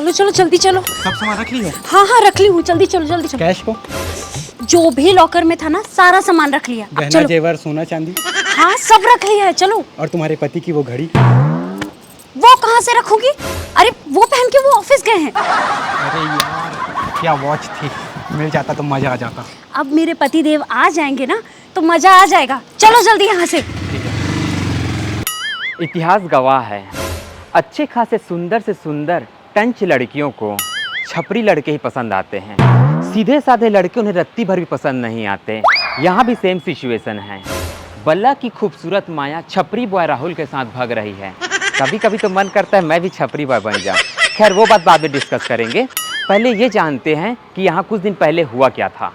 चलो चलो जल्दी चलो। सब सामान रख ली है? हाँ हाँ रख ली हूँ, जल्दी चलो जल्दी चलो। कैश को? जो भी लॉकर में था ना सारा सामान रख लिया। अब गहना चलो। जेवर सोना चांदी? हाँ सब रख लिया है, चलो। और तुम्हारे पति की वो घड़ी? वो कहाँ से रखूंगी? अरे वो पहन के वो ऑफिस गए हैं। अरे यार क्या वॉच थी, मिल जाता तो मजा आ जाता। अब मेरे पति देव आ जाएंगे ना तो मजा आ जाएगा। चलो जल्दी यहाँ से। इतिहास गवाह है, अच्छे खासे सुंदर से सुंदर टंच लड़कियों को छपरी लड़के ही पसंद आते हैं। सीधे साधे लड़के उन्हें रत्ती भर भी पसंद नहीं आते। यहाँ भी सेम सिचुएशन है। बल्ला की खूबसूरत माया छपरी बॉय राहुल के साथ भाग रही है। कभी कभी तो मन करता है मैं भी छपरी बॉय बन जाऊं। खैर वो बात बाद में डिस्कस करेंगे, पहले ये जानते हैं कि यहाँ कुछ दिन पहले हुआ क्या था।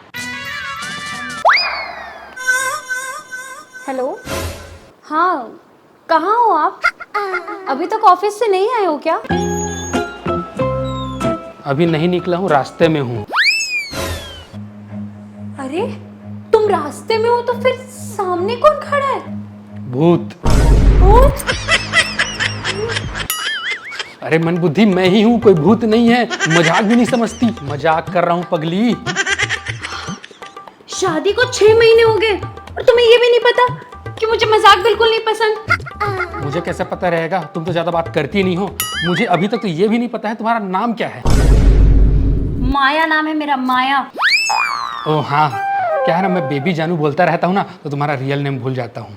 हेलो, हाँ कहाँ हो आप? अभी तक ऑफिस से नहीं आए हो क्या? अभी नहीं निकला हूँ, रास्ते में हूँ। अरे तुम रास्ते में हो तो फिर सामने कौन खड़ा है? भूत। भूत? अरे मन बुद्धि मैं ही हूँ, कोई भूत नहीं है। मजाक भी नहीं समझती, मजाक कर रहा हूँ पगली। शादी को 6 महीने हो गए और तुम्हें ये भी नहीं पता कि मुझे मजाक बिल्कुल नहीं पसंद। मुझे कैसे पता रहेगा, तुम तो ज्यादा बात करती नहीं हो। मुझे अभी तक तो ये भी नहीं पता है तुम्हारा नाम क्या है। माया नाम है मेरा, माया। ओह हाँ, क्या है ना, मैं बेबी जानू बोलता रहता हूँ ना तो तुम्हारा रियल नेम भूल जाता हूँ।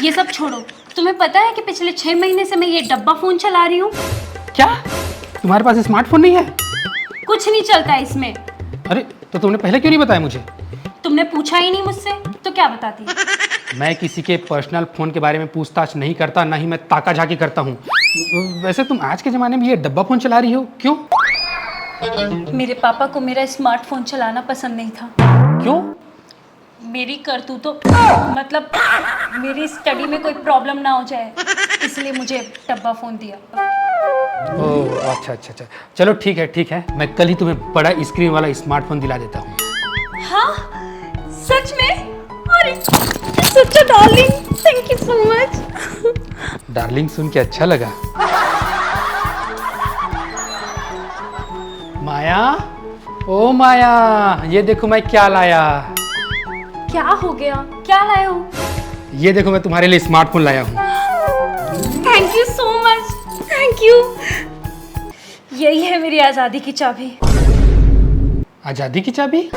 ये सब छोड़ो, तुम्हें पता है कि पिछले 6 महीने से मैं ये डब्बा फोन चला रही हूँ। क्या तुम्हारे पास स्मार्टफोन नहीं है? कुछ नहीं चलता इसमें। अरे तो तुमने पहले क्यों नहीं बताया मुझे? तुमने पूछा ही नहीं मुझसे तो क्या बताती? मैं किसी के पर्सनल फोन के बारे में पूछताछ नहीं करता, ना ही मैं ताका झाकी करता हूँ। वैसे तुम आज के जमाने में ये डब्बा फोन चला रही हो, क्यों? मेरे पापा को मेरा स्मार्टफोन चलाना पसंद नहीं था। क्यों? मेरी करतूतों मतलब मेरी स्टडी में कोई प्रॉब्लम ना हो जाए, इसलिए मुझे डब्बा फोन दिया। ओह अच्छा अच्छा अच्छा, चलो ठीक है, मैं कल ही तुम्हें बड़ा स्क्रीन वाला स्मार्टफोन दिला देता हूँ। हाँ सच में? अरे सच darling, thank you so much. Darling सुन के अच्छा लगा। माया, ओ माया, ये देखो मैं क्या लाया। क्या हो गया? क्या लाए हो? ये देखो मैं तुम्हारे लिए स्मार्टफोन लाया हूँ। Thank you so much, thank you. यही है मेरी आज़ादी की चाबी। आजादी की चाबी?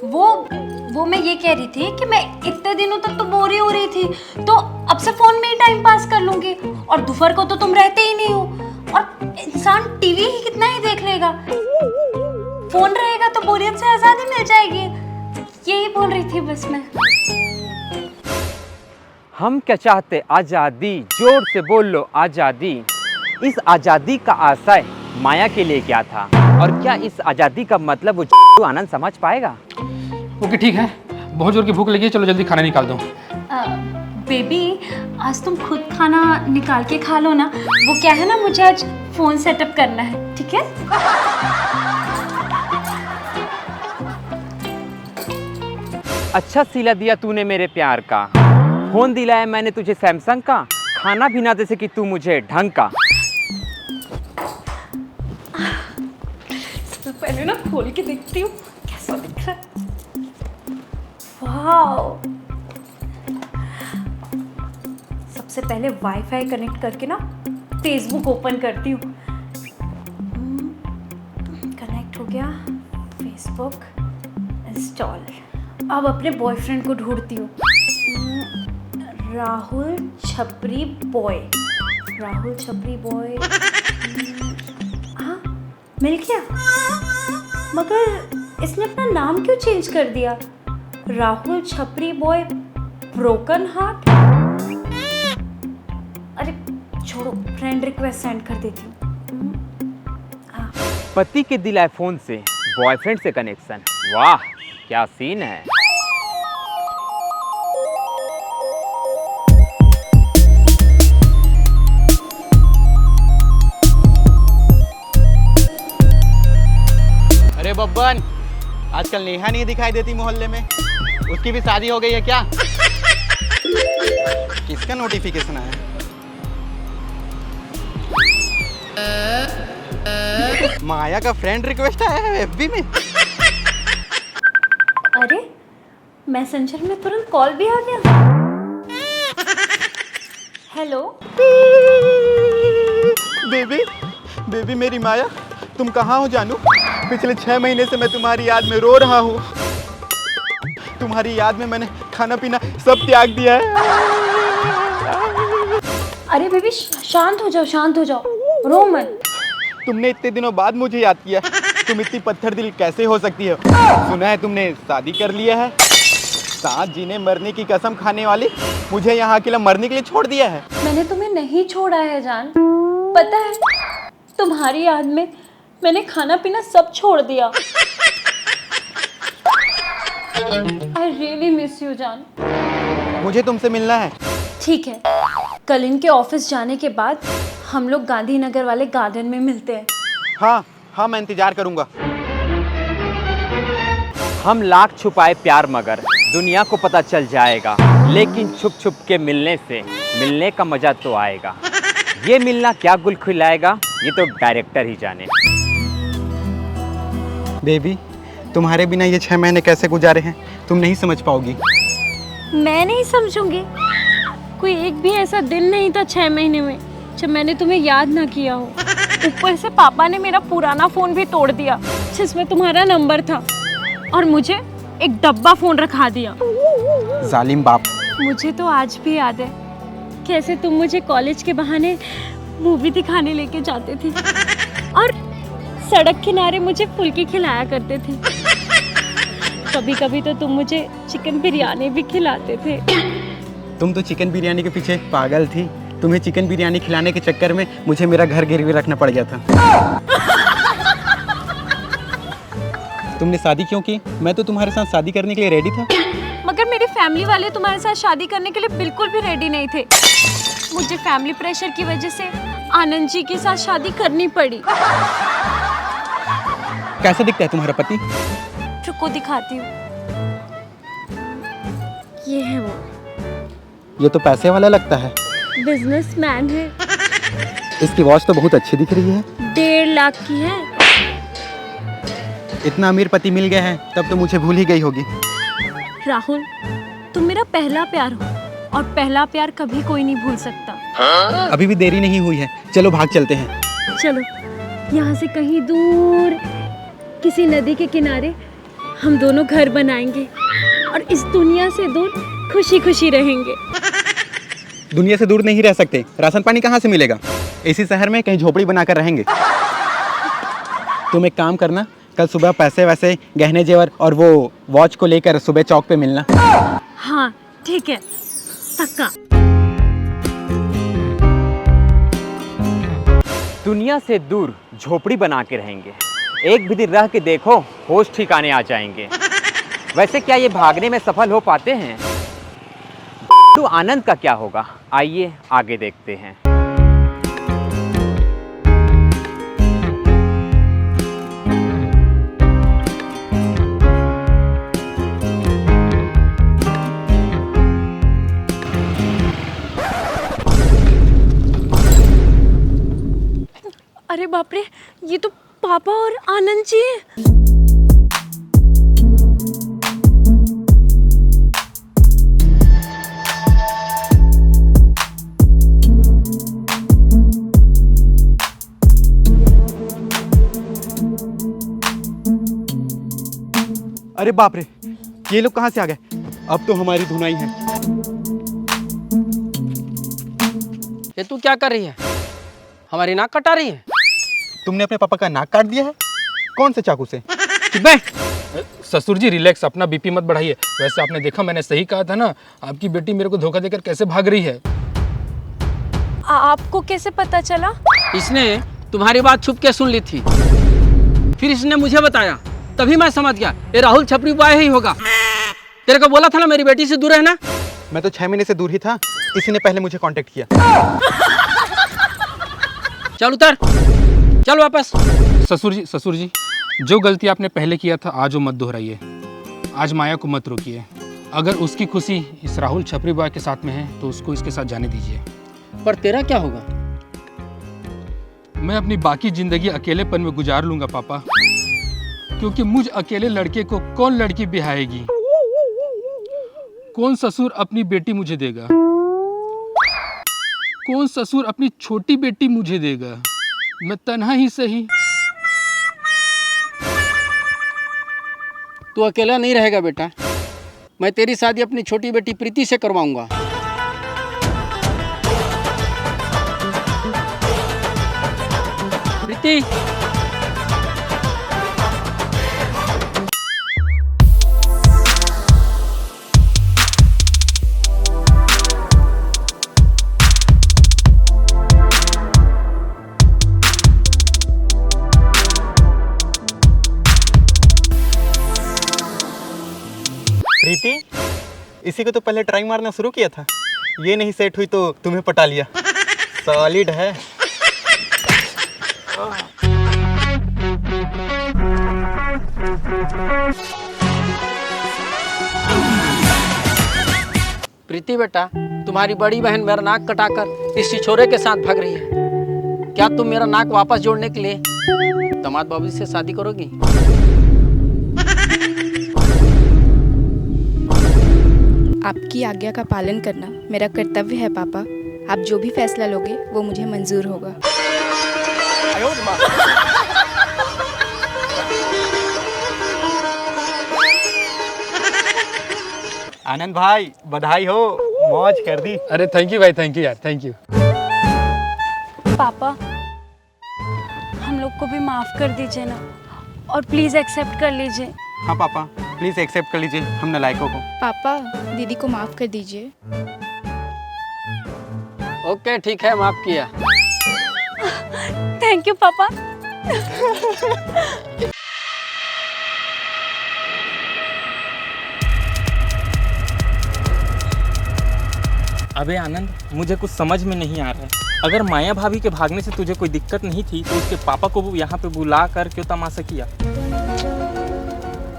वो मैं ये कह रही थी कि मैं इतने दिनों तक तो बोर ही हो रही थी, तो अब से फोन में ही टाइम पास कर लूंगी। और दोपहर को तो तुम रहते ही नहीं हो, और इंसान टीवी ही कितना ही देख लेगा। फोन रहेगा तो बोरियत से आजादी मिल जाएगी। यही बोल रही थी बस मैं। हम क्या चाहते? आज़ादी। जोर से बोल लो, आज़ादी। इस आज़ादी का आशय माया के लिए क्या था, और क्या इस आज़ादी का मतलब वो आनंद समझ पाएगा? ओके ठीक है, बहुत जोर की भूख लगी है, चलो जल्दी खाना निकाल दो। बेबी आज तुम खुद खाना निकाल के खा लो ना। वो क्या है ना, मुझे आज फोन सेटअप करना है, ठीक है? अच्छा सिला दिया तूने मेरे प्यार का। फोन दिलाया मैंने तुझे सैमसंग का, खाना भी ना दे सकी तू मुझे ढंग का। तो पहले ना खोल के देखती हूँ कैसा दिख रहा है। वाओ, सबसे पहले वाईफाई कनेक्ट करके ना फेसबुक ओपन करती हूँ। कनेक्ट हो गया, फेसबुक इंस्टॉल। अब अपने बॉयफ्रेंड को ढूंढती हूँ। राहुल छपरी बॉय, राहुल छपरी बॉय। हाँ मिल गया, मगर इसने अपना नाम क्यों चेंज कर दिया? राहुल छपरी बॉय ब्रोकन हार्ट। अरे छोड़ो, फ्रेंड रिक्वेस्ट सेंड कर देती हूँ। पति के दिलाए फोन से बॉयफ्रेंड से कनेक्शन, वाह क्या सीन है। अरे बब्बन, आजकल नेहा नहीं दिखाई देती मोहल्ले में, उसकी भी शादी हो गई है क्या? किसका नोटिफिकेशन आया? माया का फ्रेंड रिक्वेस्ट आया है एफबी में। अरे मैसेंजर में तुरंत कॉल भी आ गया। हेलो बेबी बेबी मेरी माया, तुम कहाँ हो जानू? पिछले 6 महीने से मैं तुम्हारी याद में रो रहा हूँ। तुम्हारी याद में मैंने खाना पीना सब त्याग दिया है। अरे बेबी शांत हो जाओ, रो मत। तुमने इतने दिनों बाद मुझे याद किया। तुम इतनी पत्थर दिल कैसे हो सकती हो? सुना है तुमने शादी कर लिया है। साथ जीने मरने की कसम खाने वाली मुझे यहाँ अकेला मरने के लिए छोड़ दिया है। मैंने तुम्हें नहीं छोड़ा है जान, पता है तुम्हारी याद में मैंने खाना पीना सब छोड़ दिया। आई रियली मिस यू जान। मुझे तुमसे मिलना है। ठीक है, कल इनके ऑफिस जाने के बाद हम लोग गांधीनगर वाले गार्डन में मिलते हैं। हाँ मैं इंतजार करूंगा। हम लाख छुपाए प्यार मगर दुनिया को पता चल जाएगा, लेकिन छुप छुप के मिलने से मिलने का मजा तो आएगा। ये मिलना क्या गुल खिलाएगा ये तो डायरेक्टर ही जाने। बेबी तुम्हारे बिना ये 6 महीने कैसे गुजारे हैं तुम नहीं समझ पाओगी। मैं नहीं समझूंगी। कोई एक भी ऐसा दिन नहीं था 6 महीने में जब मैंने तुम्हें याद ना किया हो। ऊपर से पापा ने मेरा पुराना फ़ोन भी तोड़ दिया जिसमें तुम्हारा नंबर था, और मुझे एक डब्बा फ़ोन रखा दिया। जालिम बाप। मुझे तो आज भी याद है कैसे तुम मुझे कॉलेज के बहाने मूवी दिखाने लेके जाते थे और सड़क किनारे मुझे फुल्की खिलाया करते थे। कभी कभी तो तुम मुझे चिकन बिरयानी भी खिलाते थे। तुम तो चिकन बिरयानी के पीछे पागल थी। तुम्हें चिकन बिरयानी खिलाने के चक्कर में मुझे मेरा घर गिरवी रखना पड़ गया था। तुमने शादी क्यों की? मैं तो तुम्हारे साथ शादी करने के लिए रेडी था। मगर मेरी फैमिली वाले तुम्हारे साथ शादी करने के लिए बिल्कुल भी रेडी नहीं थे। मुझे फैमिली प्रेशर की वजह से आनंद जी के साथ शादी करनी पड़ी। कैसा दिखता है तुम्हारा पति? रुको दिखाती हूँ। ये है वो, ये तो पैसे वाला लगता है। बिजनेसमैन है। इसकी वॉच तो बहुत अच्छी दिख रही है। 1.5 लाख की है। इतना अमीर पति मिल गया है तब तो मुझे भूल ही गई होगी। राहुल तुम मेरा पहला प्यार हो, और पहला प्यार कभी कोई नहीं भूल सकता। अभी भी देरी नहीं हुई है, चलो भाग चलते हैं। चलो यहाँ से कहीं दूर किसी नदी के किनारे हम दोनों घर बनाएंगे और इस दुनिया से दूर खुशी खुशी रहेंगे। दुनिया से दूर नहीं रह सकते। राशन पानी कहाँ से मिलेगा? इसी शहर में कहीं झोपड़ी बनाकर रहेंगे। तुम एक काम करना, कल सुबह पैसे वैसे गहने जेवर और वो वॉच को लेकर सुबह चौक पे मिलना। हाँ ठीक है, पक्का। दुनिया से दूर झोपड़ी बना के रहेंगे। एक भी दिन रह के देखो होश ठिकाने आ जाएंगे। वैसे क्या ये भागने में सफल हो पाते हैं? तो आनंद का क्या होगा? आइए आगे देखते हैं। अरे बाप रे, ये तो पापा और आनंद जी हैं। अरे बाप रे, ये लोग कहाँ से आ गए? अब तो हमारी धुनाई है। ये तू क्या कर रही है? हमारी नाक कटा रही है? तुमने अपने पापा का नाक काट दिया है? कौन से चाकू से? ससुर जी रिलैक्स, अपना बीपी मत बढ़ाइए। वैसे आपने देखा मैंने सही कहा था ना, आपकी बेटी मेरे को धोखा देकर कैसे भाग रही है। आपको कैसे पता चला? इसने तुम्हारी बात छुप के सुन ली थी, फिर इसने मुझे बताया, तभी मैं समझ गया ये राहुल छपरी बॉय ही होगा। तेरे को बोला था ना मेरी बेटी से दूर रहना। मैं तो 6 महीने से दूर ही था, इसी ने पहले मुझे कांटेक्ट किया। चल उतर, चल वापस। ससुर जी जो गलती आपने पहले किया था आज वो मत दोहराइए। आज माया को मत रोकिए। अगर उसकी खुशी इस राहुल छपरी बॉय के साथ में है तो उसको इसके साथ जाने दीजिए। पर तेरा क्या होगा? मैं अपनी बाकी ज़िंदगी अकेलेपन में गुजार लूँगा पापा, क्योंकि मुझ अकेले लड़के को कौन लड़की बिहाएगी? कौन ससुर अपनी बेटी मुझे देगा? कौन ससुर अपनी छोटी बेटी मुझे देगा? मैं तन्हा ही सही। तू अकेला नहीं रहेगा बेटा, मैं तेरी शादी अपनी छोटी बेटी प्रीति से करवाऊंगा। प्रीति, प्रीति, इसी को तो पहले ट्राई मारना शुरू किया था, ये नहीं सेट हुई तो तुम्हें पटा लिया। सॉलिड है। प्रीति बेटा, तुम्हारी बड़ी बहन मेरा नाक कटाकर इस छिछोरे के साथ भाग रही है। क्या तुम मेरा नाक वापस जोड़ने के लिए दामाद बाबू से शादी करोगी? आपकी आज्ञा का पालन करना मेरा कर्तव्य है पापा। आप जो भी फैसला लोगे वो मुझे मंजूर होगा। आनंद भाई, बधाई हो, मौज कर दी। अरे थैंक यू भाई, थैंक यू यार, थैंक यू। पापा, हम लोग को भी माफ़ कर दीजिए ना, और प्लीज़ एक्सेप्ट कर लीजिए। हाँ पापा, प्लीज़ एक्सेप्ट कर लीजिए हम नालायकों को। पापा, दीदी को माफ़ कर दीजिए। ओके ठीक है, माफ किया। थैंक यू पापा। अबे आनंद, मुझे कुछ समझ में नहीं आ रहा है। अगर माया भाभी के भागने से तुझे कोई दिक्कत नहीं थी तो उसके पापा को यहाँ पे बुला कर क्यों तमाशा किया?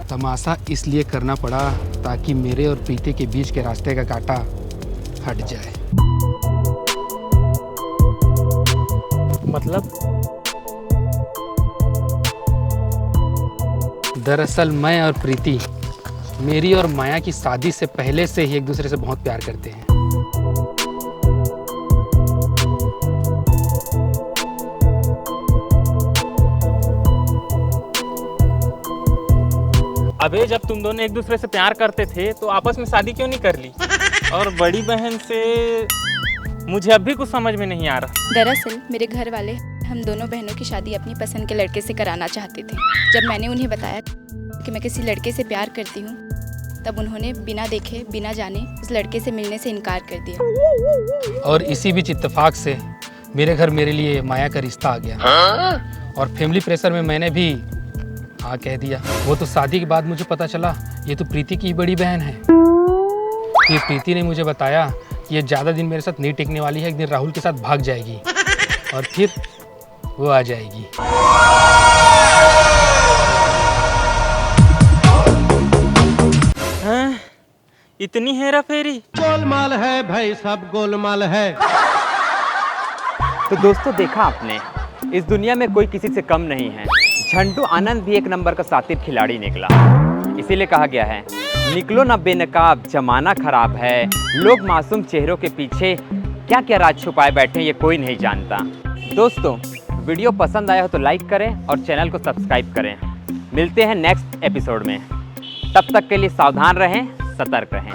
तमाशा इसलिए करना पड़ा ताकि मेरे और प्रीति के बीच के रास्ते का कांटा हट जाए। मतलब? दरअसल मैं और प्रीति मेरी और माया की शादी से पहले से ही एक दूसरे से बहुत प्यार करते हैं। अबे जब तुम दोनों एक दूसरे से प्यार करते थे तो आपस में शादी क्यों नहीं कर ली? और बड़ी बहन से मुझे अब भी कुछ समझ में नहीं आ रहा। दरअसल मेरे घर वाले हम दोनों बहनों की शादी अपनी पसंद के लड़के से कराना चाहते थे। जब मैंने उन्हें बताया कि मैं किसी लड़के से प्यार करती हूँ, तब उन्होंने बिना देखे बिना जाने उस लड़के से मिलने से इनकार कर दिया। और इसी बीच इत्तेफाक से मेरे घर मेरे लिए माया का रिश्ता आ गया, और फैमिली प्रेशर में मैंने भी हाँ कह दिया। वो तो शादी के बाद मुझे पता चला ये तो प्रीति की बड़ी बहन है। फिर प्रीति ने मुझे बताया कि ये ज़्यादा दिन मेरे साथ नहीं टिकने वाली है, एक दिन राहुल के साथ भाग जाएगी और फिर वो आ जाएगी। हाँ, इतनी हेरा फेरी? गोलमाल है भाई, सब गोलमाल है। तो दोस्तों, देखा आपने, इस दुनिया में कोई किसी से कम नहीं है। झंटू आनंद भी एक नंबर का शातिर खिलाड़ी निकला। इसीलिए कहा गया है, निकलो ना बेनकाब, जमाना खराब है। लोग मासूम चेहरों के पीछे क्या क्या राज छुपाए बैठे हैं ये कोई नहीं जानता। दोस्तों, वीडियो पसंद आया हो तो लाइक करें और चैनल को सब्सक्राइब करें। मिलते हैं नेक्स्ट एपिसोड में। तब तक के लिए सावधान रहें, सतर्क रहें।